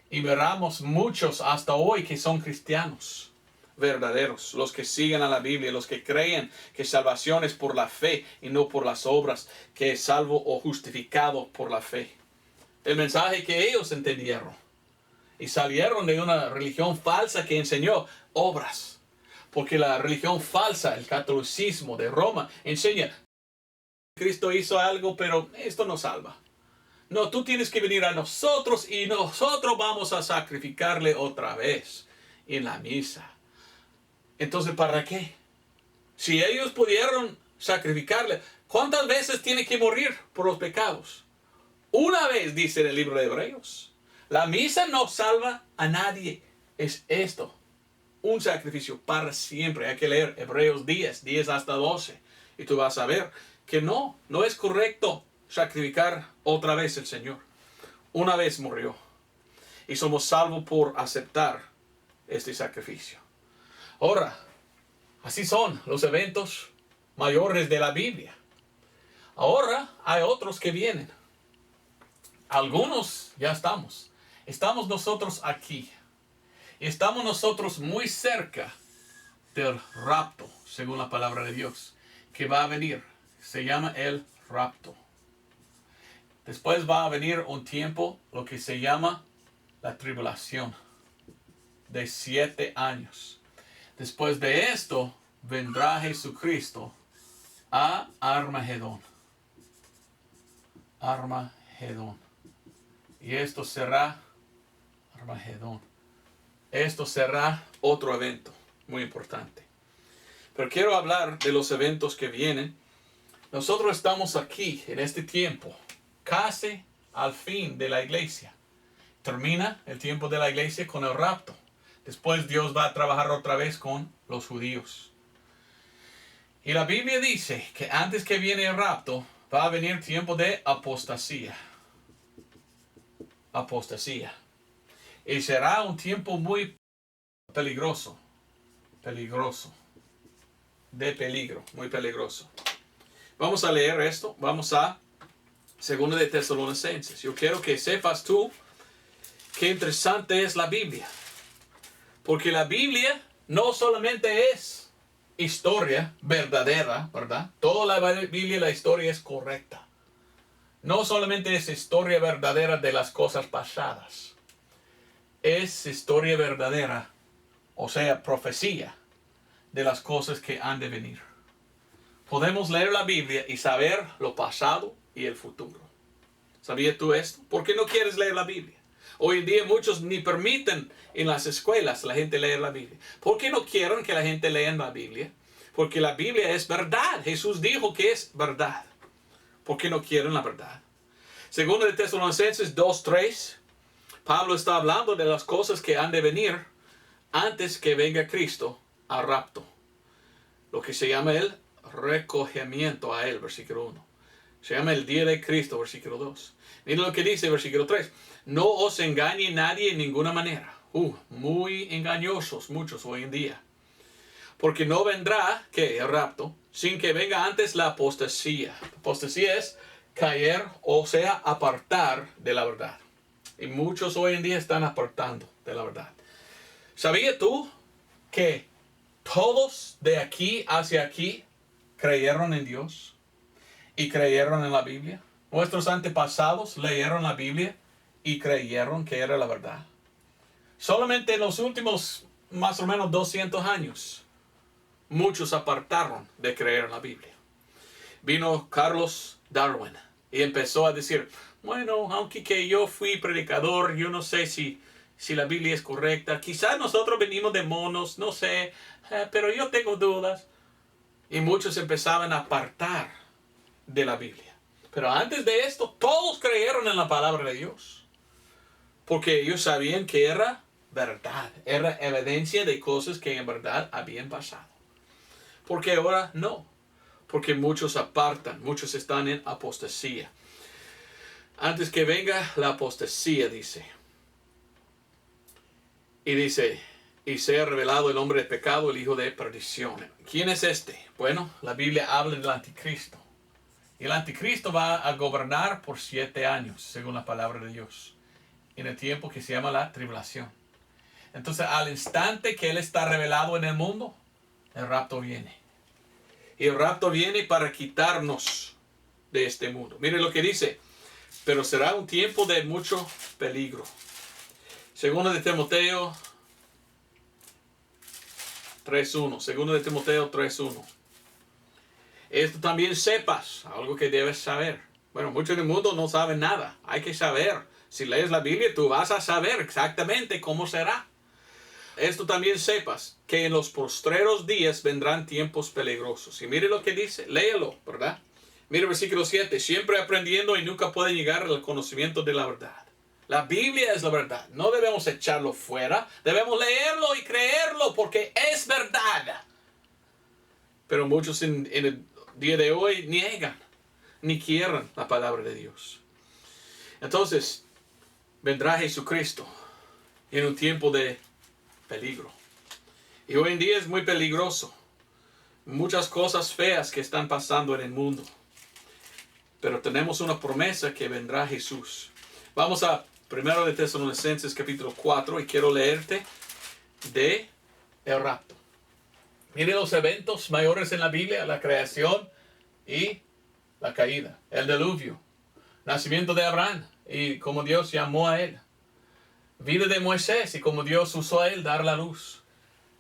Y miramos muchos hasta hoy que son cristianos verdaderos. Los que siguen a la Biblia, los que creen que salvación es por la fe y no por las obras. Que es salvo o justificado por la fe. El mensaje que ellos entendieron. Y salieron de una religión falsa que enseñó obras. Porque la religión falsa, el catolicismo de Roma, enseña Cristo hizo algo, pero esto no salva. No, tú tienes que venir a nosotros y nosotros vamos a sacrificarle otra vez en la misa. Entonces, ¿para qué? Si ellos pudieron sacrificarle, ¿cuántas veces tiene que morir por los pecados? Una vez, dice en el libro de Hebreos. La misa no salva a nadie. Es esto, un sacrificio para siempre. Hay que leer Hebreos 10 hasta 12. Y tú vas a ver que no es correcto sacrificar otra vez el Señor. Una vez murió. Y somos salvos por aceptar este sacrificio. Ahora, así son los eventos mayores de la Biblia. Ahora hay otros que vienen. Algunos ya estamos. Estamos nosotros aquí. Estamos nosotros muy cerca del rapto, según la palabra de Dios, que va a venir. Se llama el rapto. Después va a venir un tiempo, lo que se llama la tribulación, de 7 años. Después de esto, vendrá Jesucristo a Armagedón. Armagedón. Y esto será Armagedón. Esto será otro evento muy importante. Pero quiero hablar de los eventos que vienen. Nosotros estamos aquí en este tiempo, casi al fin de la iglesia. Termina el tiempo de la iglesia con el rapto. Después Dios va a trabajar otra vez con los judíos. Y la Biblia dice que antes que viene el rapto, va a venir tiempo de apostasía. Apostasía. Y será un tiempo muy peligroso. Peligroso. De peligro. Muy peligroso. Vamos a leer esto. Vamos a 2 de Tesalonicenses. Yo quiero que sepas tú qué interesante es la Biblia. Porque la Biblia no solamente es historia verdadera, ¿verdad? Toda la Biblia, la historia es correcta. No solamente es historia verdadera de las cosas pasadas. Es historia verdadera, o sea, profecía de las cosas que han de venir. Podemos leer la Biblia y saber lo pasado y el futuro. ¿Sabías tú esto? ¿Por qué no quieres leer la Biblia? Hoy en día muchos ni permiten en las escuelas la gente leer la Biblia. ¿Por qué no quieren que la gente lea la Biblia? Porque la Biblia es verdad. Jesús dijo que es verdad. ¿Por qué no quieren la verdad? Segundo de Tesalonicenses 2:3, Pablo está hablando de las cosas que han de venir antes que venga Cristo al rapto. Lo que se llama el recogimiento a él, versículo 1. Se llama el día de Cristo, versículo 2. Miren lo que dice, versículo 3. No os engañe nadie en ninguna manera. Muy engañosos muchos hoy en día. Porque no vendrá, ¿qué? El rapto, sin que venga antes la apostasía. Apostasía es caer, o sea, apartar de la verdad. Y muchos hoy en día están apartando de la verdad. ¿Sabías tú que todos de aquí hacia aquí creyeron en Dios y creyeron en la Biblia? Nuestros antepasados leyeron la Biblia y creyeron que era la verdad. Solamente en los últimos más o menos 200 años, muchos apartaron de creer en la Biblia. Vino Carlos Darwin y empezó a decir, bueno, aunque que yo fui predicador, yo no sé si la Biblia es correcta. Quizás nosotros venimos de monos, no sé, pero yo tengo dudas. Y muchos empezaban a apartar de la Biblia. Pero antes de esto, todos creyeron en la palabra de Dios. Porque ellos sabían que era verdad. Era evidencia de cosas que en verdad habían pasado. Porque ahora no. Porque muchos apartan. Muchos están en apostasía. Antes que venga la apostasía, dice. Y dice, y sea revelado el hombre de pecado, el hijo de perdición. ¿Quién es este? Bueno, la Biblia habla del anticristo. Y el anticristo va a gobernar por 7 años, según la palabra de Dios, en el tiempo que se llama la tribulación. Entonces, al instante que él está revelado en el mundo, el rapto viene. Y el rapto viene para quitarnos de este mundo. Miren lo que dice. Pero será un tiempo de mucho peligro. Segundo de Timoteo 3:1. Segundo de Timoteo 3:1. Esto también sepas, algo que debes saber. Bueno, muchos del mundo no saben nada. Hay que saber. Si lees la Biblia, tú vas a saber exactamente cómo será. Esto también sepas, que en los postreros días vendrán tiempos peligrosos. Y mire lo que dice, léelo, ¿verdad? Mire el versículo 7. Siempre aprendiendo y nunca pueden llegar al conocimiento de la verdad. La Biblia es la verdad. No debemos echarlo fuera. Debemos leerlo y creerlo porque es verdad. Pero muchos en el día de hoy niegan, ni quieren la palabra de Dios. Entonces, vendrá Jesucristo en un tiempo de peligro. Y hoy en día es muy peligroso. Muchas cosas feas que están pasando en el mundo. Pero tenemos una promesa que vendrá Jesús. Vamos a 1 de Tesalonicenses capítulo 4 y quiero leerte de el rapto. Mire los eventos mayores en la Biblia, la creación y la caída, el diluvio. Nacimiento de Abraham y cómo Dios llamó a él. Vida de Moisés y cómo Dios usó a él dar la luz.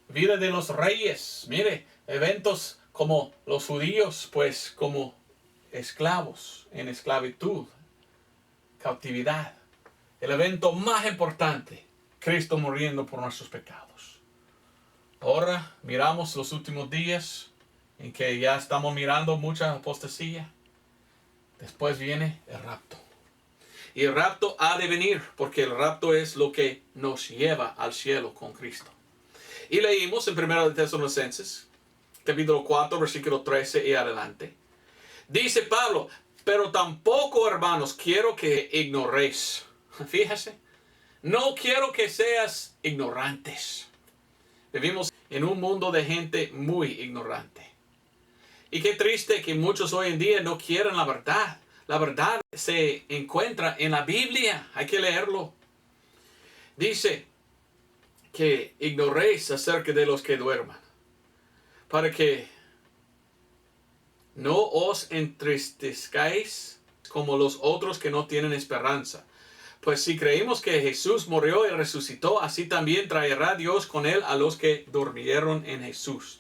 Vida de los reyes. Mire, eventos como los judíos, pues como esclavos en esclavitud, cautividad. El evento más importante, Cristo muriendo por nuestros pecados. Ahora miramos los últimos días en que ya estamos mirando mucha apostasía. Después viene el rapto. Y el rapto ha de venir, porque el rapto es lo que nos lleva al cielo con Cristo. Y leímos en 1 Tesalonicenses, capítulo 4, versículo 13 y adelante. Dice Pablo, pero tampoco, hermanos, quiero que ignoréis. Fíjese, no quiero que seas ignorantes. Vivimos en un mundo de gente muy ignorante. Y qué triste que muchos hoy en día no quieren la verdad. La verdad se encuentra en la Biblia. Hay que leerlo. Dice que ignoréis acerca de los que duerman, para que no os entristezcáis como los otros que no tienen esperanza. Pues si creímos que Jesús murió y resucitó, así también traerá Dios con él a los que durmieron en Jesús.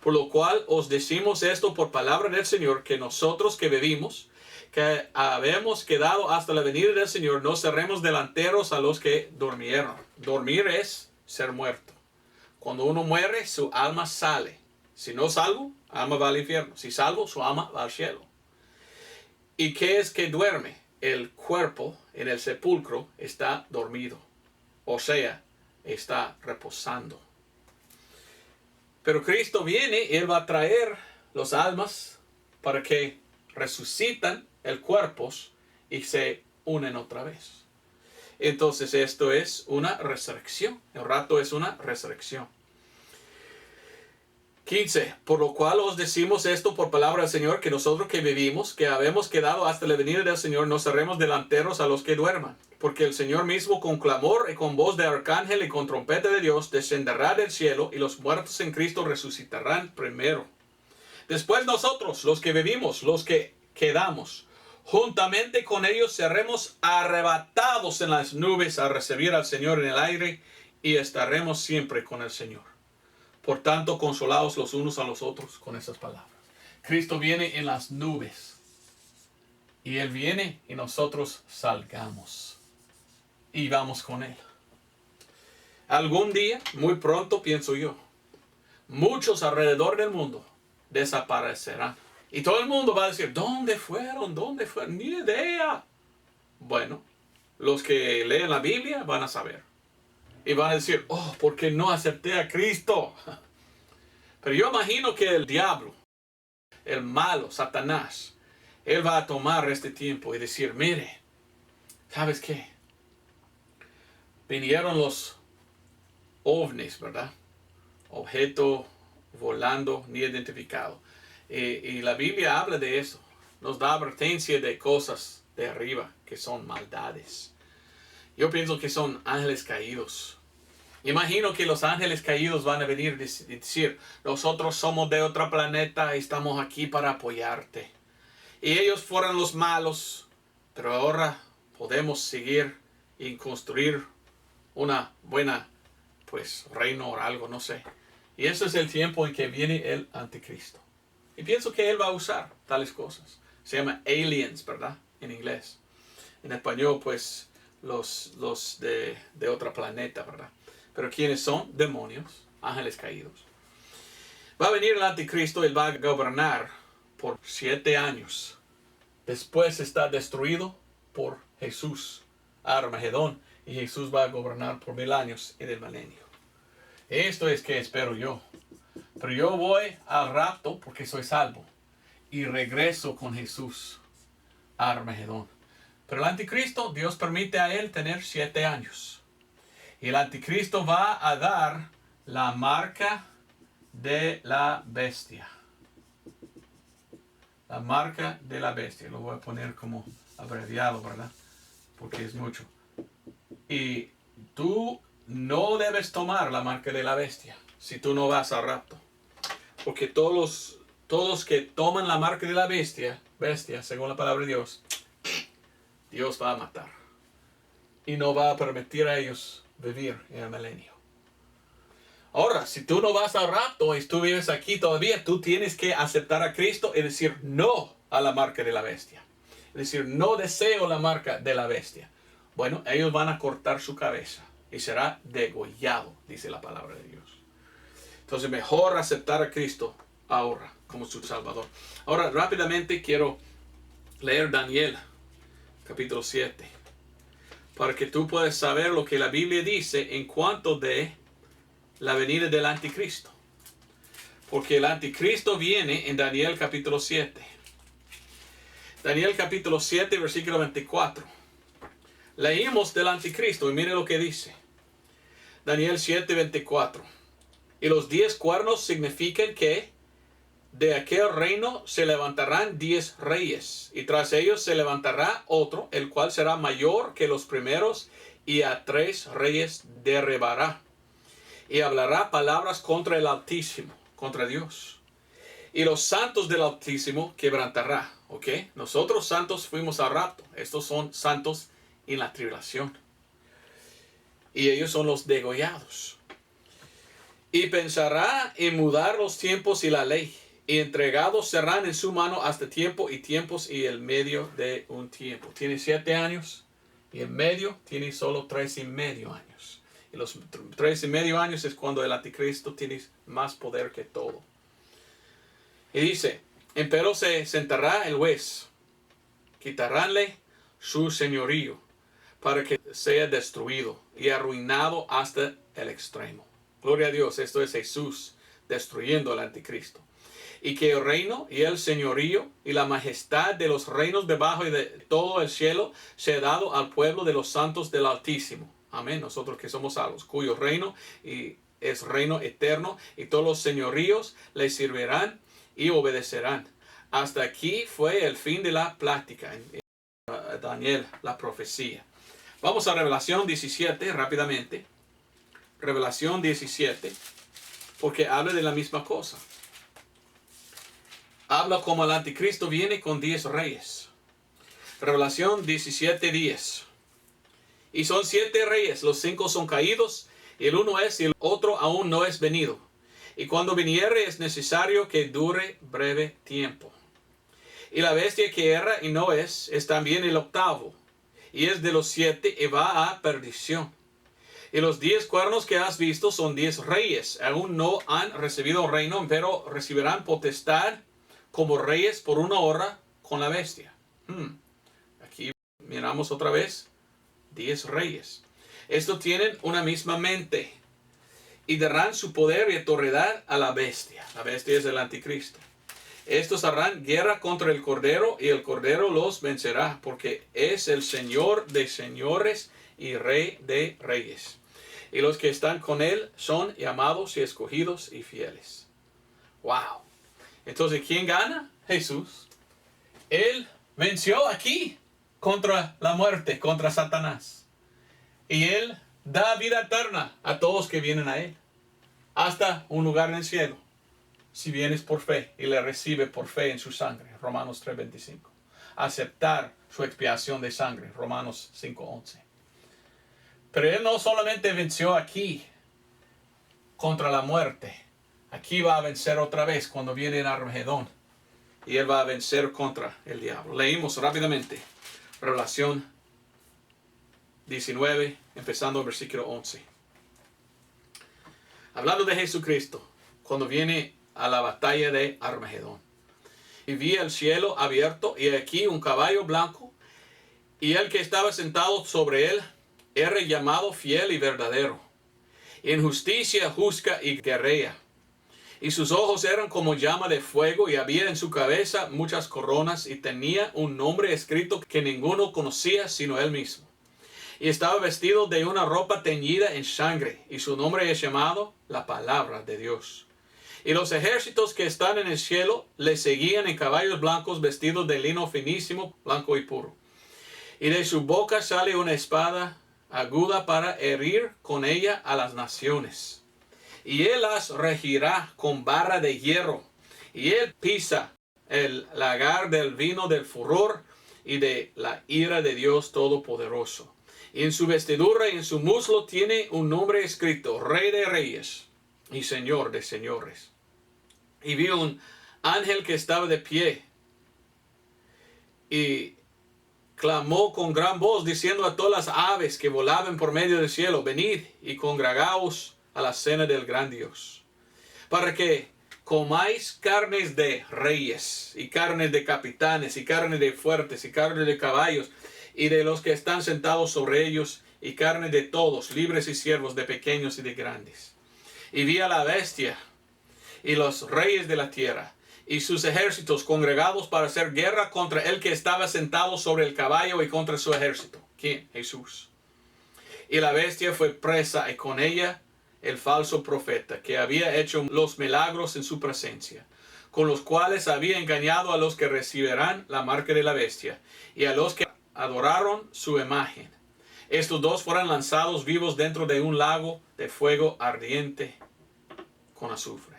Por lo cual os decimos esto por palabra del Señor, que nosotros que vivimos, que habemos quedado hasta la venida del Señor, no seremos delanteros a los que durmieron. Dormir es ser muerto. Cuando uno muere, su alma sale. Si no salvo, alma va al infierno. Si salvo, su alma va al cielo. ¿Y qué es que duerme? El cuerpo en el sepulcro está dormido. O sea, está reposando. Pero Cristo viene y Él va a traer los almas para que resucitan el cuerpo y se unen otra vez. Entonces esto es una resurrección. El rapto es una resurrección. 15. Por lo cual os decimos esto por palabra del Señor, que nosotros que vivimos, que habemos quedado hasta la venida del Señor, no seremos delanteros a los que duerman. Porque el Señor mismo con clamor y con voz de arcángel y con trompeta de Dios descenderá del cielo, y los muertos en Cristo resucitarán primero. Después nosotros, los que vivimos, los que quedamos, juntamente con ellos seremos arrebatados en las nubes a recibir al Señor en el aire, y estaremos siempre con el Señor. Por tanto, consolaos los unos a los otros con esas palabras. Cristo viene en las nubes. Y Él viene y nosotros salgamos. Y vamos con Él. Algún día, muy pronto, pienso yo, muchos alrededor del mundo desaparecerán. Y todo el mundo va a decir, ¿dónde fueron? ¿Dónde fueron? Ni idea. Bueno, los que leen la Biblia van a saber. Y van a decir, oh, ¿por qué no acepté a Cristo? Pero yo imagino que el diablo, el malo, Satanás, él va a tomar este tiempo y decir, mire, ¿sabes qué? Vinieron los ovnis, ¿verdad? Objeto volando ni identificado. Y la Biblia habla de eso. Nos da advertencia de cosas de arriba que son maldades. Yo pienso que son ángeles caídos. Imagino que los ángeles caídos van a venir y decir, nosotros somos de otro planeta y estamos aquí para apoyarte. Y ellos fueron los malos, pero ahora podemos seguir y construir una buena, pues, reino o algo, no sé. Y ese es el tiempo en que viene el anticristo. Y pienso que él va a usar tales cosas. Se llama aliens, ¿verdad? En inglés. En español, pues, los de otro planeta, ¿verdad? Pero ¿quiénes son? Demonios, ángeles caídos. Va a venir el anticristo y él va a gobernar por 7 años. Después está destruido por Jesús, Armagedón, y Jesús va a gobernar por 1000 años en el milenio. Esto es que espero yo. Pero yo voy al rapto porque soy salvo y regreso con Jesús a Armagedón. Pero el anticristo, Dios permite a él tener 7 años. Y el anticristo va a dar la marca de la bestia. La marca de la bestia. Lo voy a poner como abreviado, ¿verdad? Porque es mucho. Y tú no debes tomar la marca de la bestia si tú no vas al rapto. Porque todos que toman la marca de la bestia, según la palabra de Dios, Dios va a matar. Y no va a permitir a ellos vivir en el milenio. Ahora, si tú no vas al rapto y tú vives aquí todavía, tú tienes que aceptar a Cristo y decir no a la marca de la bestia. Es decir, no deseo la marca de la bestia. Bueno, ellos van a cortar su cabeza y será degollado, dice la palabra de Dios. Entonces, mejor aceptar a Cristo ahora como su Salvador. Ahora, rápidamente quiero leer Daniel, capítulo 7, para que tú puedas saber lo que la Biblia dice en cuanto de la venida del anticristo. Porque el anticristo viene en Daniel capítulo 7. Daniel capítulo 7, versículo 24. Leímos del anticristo y mire lo que dice. Daniel 7, 24. Y los 10 cuernos significan que de aquel reino se levantarán 10 reyes, y tras ellos se levantará otro, el cual será mayor que los primeros, y a 3 reyes derribará. Y hablará palabras contra el Altísimo, contra Dios. Y los santos del Altísimo quebrantará. ¿Ok? Nosotros santos fuimos al rapto. Estos son santos en la tribulación. Y ellos son los degollados. Y pensará en mudar los tiempos y la ley. Y entregados serán en su mano hasta tiempo y tiempos y el medio de un tiempo. Tiene 7 años. Y en medio tiene solo 3,5 años. Y los 3,5 años es cuando el anticristo tiene más poder que todo. Y dice, empero se sentará el juez, quitaránle su señorío, para que sea destruido y arruinado hasta el extremo. Gloria a Dios, esto es Jesús destruyendo al anticristo. Y que el reino y el señorío y la majestad de los reinos debajo y de todo el cielo sea dado al pueblo de los santos del Altísimo. Amén. Nosotros que somos salvos, cuyo reino es reino eterno, y todos los señoríos le servirán y obedecerán. Hasta aquí fue el fin de la plática en Daniel, la profecía. Vamos a Revelación 17 rápidamente. Revelación 17, porque habla de la misma cosa. Habla como el anticristo viene con 10 reyes. Revelación 17:10. Y son 7 reyes, los 5 son caídos, y el uno es y el otro aún no es venido. Y cuando viniere es necesario que dure breve tiempo. Y la bestia que erra y no es también el octavo, y es de los 7 y va a perdición. Y los 10 cuernos que has visto son 10 reyes, aún no han recibido reino, pero recibirán potestad como reyes por 1 hora con la bestia. Aquí miramos otra vez 10 reyes. Estos tienen una misma mente y darán su poder y autoridad a la bestia. La bestia es el anticristo. Estos harán guerra contra el Cordero y el Cordero los vencerá, porque es el Señor de señores y Rey de reyes. Y los que están con él son llamados y escogidos y fieles. ¡Wow! Entonces, ¿quién gana? Jesús. Él venció aquí contra la muerte, contra Satanás. Y Él da vida eterna a todos que vienen a Él, hasta un lugar en el cielo, si vienes por fe y le recibe por fe en su sangre. Romanos 3:25. Aceptar su expiación de sangre. Romanos 5:11. Pero Él no solamente venció aquí contra la muerte. Aquí va a vencer otra vez cuando viene en Armagedón. Y Él va a vencer contra el diablo. Leímos rápidamente Revelación 19, empezando el versículo 11. Hablando de Jesucristo, cuando viene a la batalla de Armagedón. Y vi el cielo abierto, y aquí un caballo blanco, y el que estaba sentado sobre él era llamado Fiel y Verdadero. Y en justicia juzga y guerrea. Y sus ojos eran como llama de fuego, y había en su cabeza muchas coronas, y tenía un nombre escrito que ninguno conocía sino él mismo. Y estaba vestido de una ropa teñida en sangre, y su nombre es llamado la Palabra de Dios. Y los ejércitos que están en el cielo le seguían en caballos blancos vestidos de lino finísimo, blanco y puro. Y de su boca sale una espada aguda para herir con ella a las naciones. Y él las regirá con barra de hierro. Y él pisa el lagar del vino del furor y de la ira de Dios Todopoderoso. Y en su vestidura y en su muslo tiene un nombre escrito: Rey de Reyes y Señor de Señores. Y vi un ángel que estaba de pie y clamó con gran voz, diciendo a todas las aves que volaban por medio del cielo: venid y congregaos a la cena del gran Dios, para que comáis carnes de reyes, y carnes de capitanes, y carnes de fuertes, y carnes de caballos, y de los que están sentados sobre ellos, y carne de todos, libres y siervos, de pequeños y de grandes. Y vi a la bestia y los reyes de la tierra y sus ejércitos congregados para hacer guerra contra el que estaba sentado sobre el caballo y contra su ejército. ¿Quién? Jesús. Y la bestia fue presa, y con ella el falso profeta, que había hecho los milagros en su presencia, con los cuales había engañado a los que recibirán la marca de la bestia, y a los que adoraron su imagen. Estos dos fueron lanzados vivos dentro de un lago de fuego ardiente con azufre.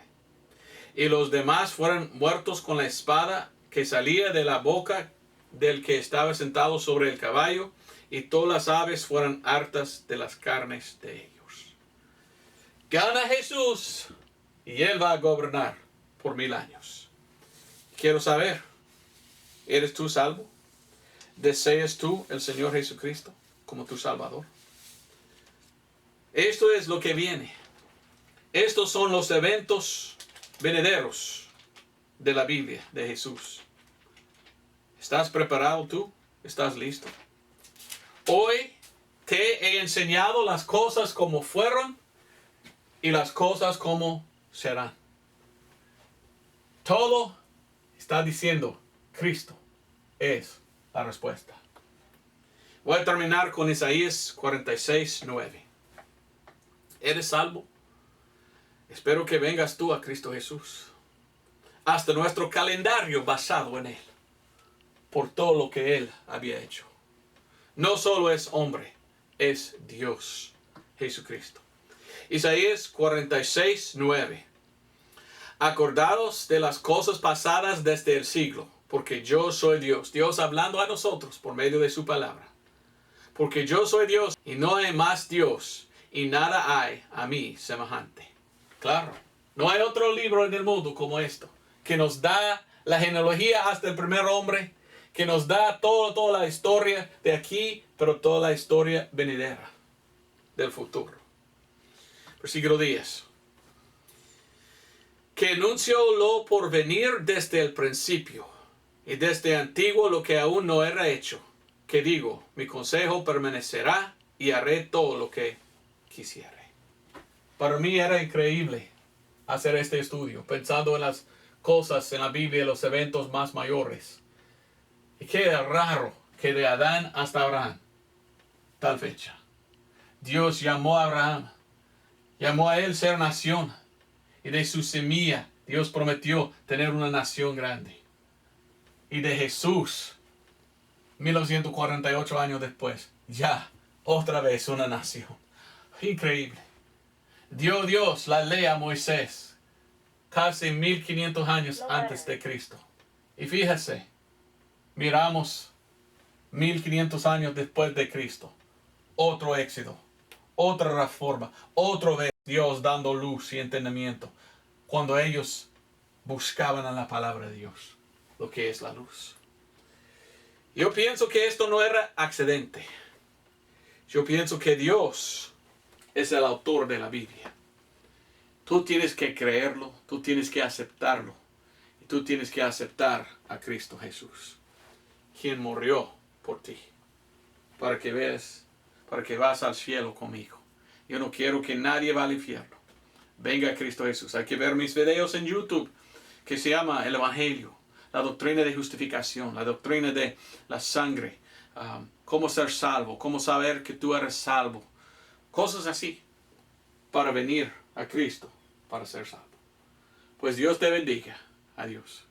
Y los demás fueron muertos con la espada que salía de la boca del que estaba sentado sobre el caballo, y todas las aves fueron hartas de las carnes de ellos. Gana Jesús y Él va a gobernar por 1000 años. Quiero saber, ¿eres tú salvo? ¿Deseas tú el Señor Jesucristo como tu Salvador? Esto es lo que viene. Estos son los eventos venideros de la Biblia de Jesús. ¿Estás preparado tú? ¿Estás listo? Hoy te he enseñado las cosas como fueron y las cosas como serán. Todo está diciendo: Cristo es la respuesta. Voy a terminar con Isaías 46:9. ¿Eres salvo? Espero que vengas tú a Cristo Jesús, hasta nuestro calendario basado en Él, por todo lo que Él había hecho. No solo es hombre, es Dios, Jesucristo. Isaías 46:9. Acordaos de las cosas pasadas desde el siglo, porque yo soy Dios. Dios hablando a nosotros por medio de su palabra. Porque yo soy Dios y no hay más Dios, y nada hay a mí semejante. Claro, no hay otro libro en el mundo como esto, que nos da la genealogía hasta el primer hombre, que nos da toda la historia de aquí, pero toda la historia venidera del futuro. Versículo 10. Que anunció lo por venir desde el principio, y desde antiguo lo que aún no era hecho. Que digo, mi consejo permanecerá, y haré todo lo que quisiere. Para mí era increíble hacer este estudio, pensando en las cosas en la Biblia, los eventos más mayores. Y queda raro que de Adán hasta Abraham, tal fecha, Dios llamó a Abraham, llamó a él ser nación, y de su semilla Dios prometió tener una nación grande. Y de Jesús, 1948 años después, ya otra vez una nación. Increíble. Dio Dios la ley a Moisés casi 1500 años antes de Cristo. Y fíjese, miramos 1500 años después de Cristo, otro éxodo, otra reforma, otra vez Dios dando luz y entendimiento, cuando ellos buscaban en la palabra de Dios lo que es la luz. Yo pienso que esto no era accidente. Yo pienso que Dios es el autor de la Biblia. Tú tienes que creerlo, tú tienes que aceptarlo, y tú tienes que aceptar a Cristo Jesús, quien murió por ti, para que vas al cielo conmigo. Yo no quiero que nadie vaya al infierno. Venga a Cristo Jesús. Hay que ver mis videos en YouTube que se llama El Evangelio, la doctrina de justificación, la doctrina de la sangre, cómo ser salvo, cómo saber que tú eres salvo. Cosas así para venir a Cristo para ser salvo. Pues Dios te bendiga. Adiós.